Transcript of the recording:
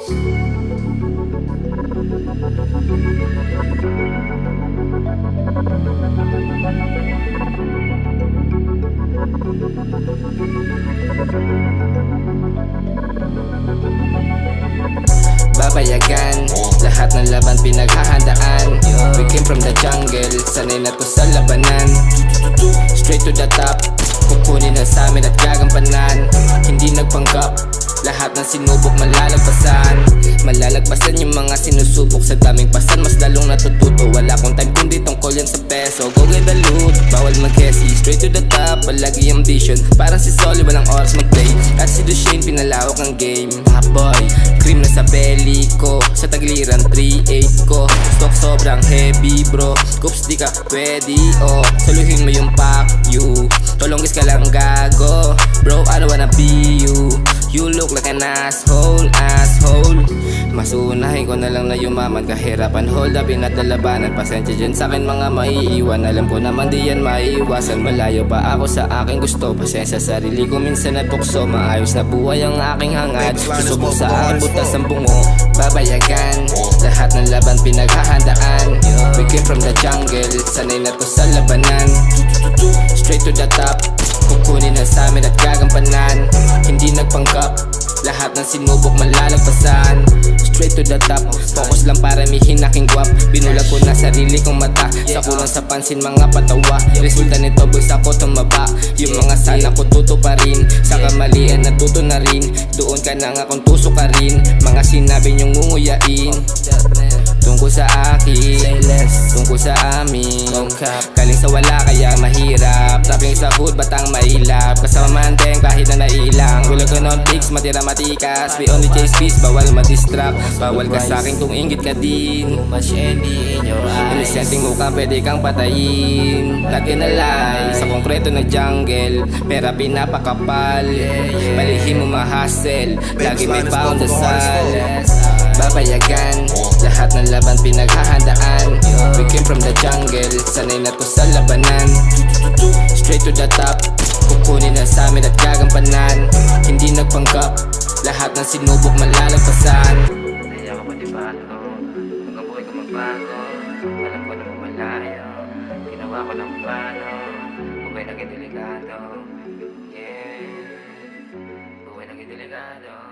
Babayagan, lahat ng laban pinaghahandaan. We came from the jungle, sanay na to sa labanan. Straight to the top, kukunin na sa amin at gagampanan. Hindi nagpanggap, lahat ng sinubok malalagpasan. Malalagpasan yung mga sinusubok sa daming pasan. Mas lalong natututo, wala kong time kundi tungkol yan sa peso. Go get the loot, bawal mag-hesi. Straight to the top, palagi ambition. Parang si Solly, walang oras mag-play. At si Dushane, pinalawak ang game. Hot boy, cream na sa belly ko. Sa tagliran, 3-8 ko. Stock sobrang heavy bro. Coops di ka pwede, oh. Saluhin mo yung pack you. Tolongis ka lang gago. Bro, I don't wanna be you. You look like an asshole, asshole. Masunahin ko na lang na yumaman. Kahirapan, hold up, inatalabanan. Pasensya dyan sa'kin mga maiiwan. Alam ko naman di yan maiiwasan. Malayo pa ako sa aking gusto. Pasensya sarili ko minsan nagpukso. Maayos na buhay ang aking hangad. Susubok sa aking butas ang bungo. Babayagan, lahat ng laban pinaghahandaan. We came from the jungle, sanay na to sa labanan. Straight to the top, kukunin na sa amin at gagampanan. Hindi nagpanggap, lahat ng sinubok malalagpasan. Straight to the top, focus lang para mihin aking guwap. Binulag ko na sarili kong mata, sa kulang sa pansin mga patawa. Resulta nito boys ako tumaba. Yung mga sana ko tuto pa rin, sa kamalian natuto na rin. Doon ka na nga kung tuso ka rin, mga sinabi niyong ngunguyain. Tungkol sa akin, tungkol sa amin. Galing sa wala kaya mahirap. Trapping sa hood, batang mailap. Kasama manteng kahit na nailang. Gulo ko non pics, matira matikas. We only chase peace, bawal madistract. Bawal ka sa'kin kung inggit ka din. Inisenteng mo ka, pwede kang patayin. Not gonna lie, sa konkreto na jungle, pera pinapakapal. Palihim mo ma-hustle, lagi may pound dasal. Babayagan, lahat ng laban pinaghahandaan. We came from the jungle, sanay na to sa labanan. Straight to the top, kukunin na sa amin at gagampanan. Hindi nagpanggap, lahat ng sinubok malalagpasan. Kaya ako matibado, hanggang buhay ko magbago. Alam ko na malayo, ginawa ko ng plano. Buhay naging delikado, yeah. Buhay naging delikado.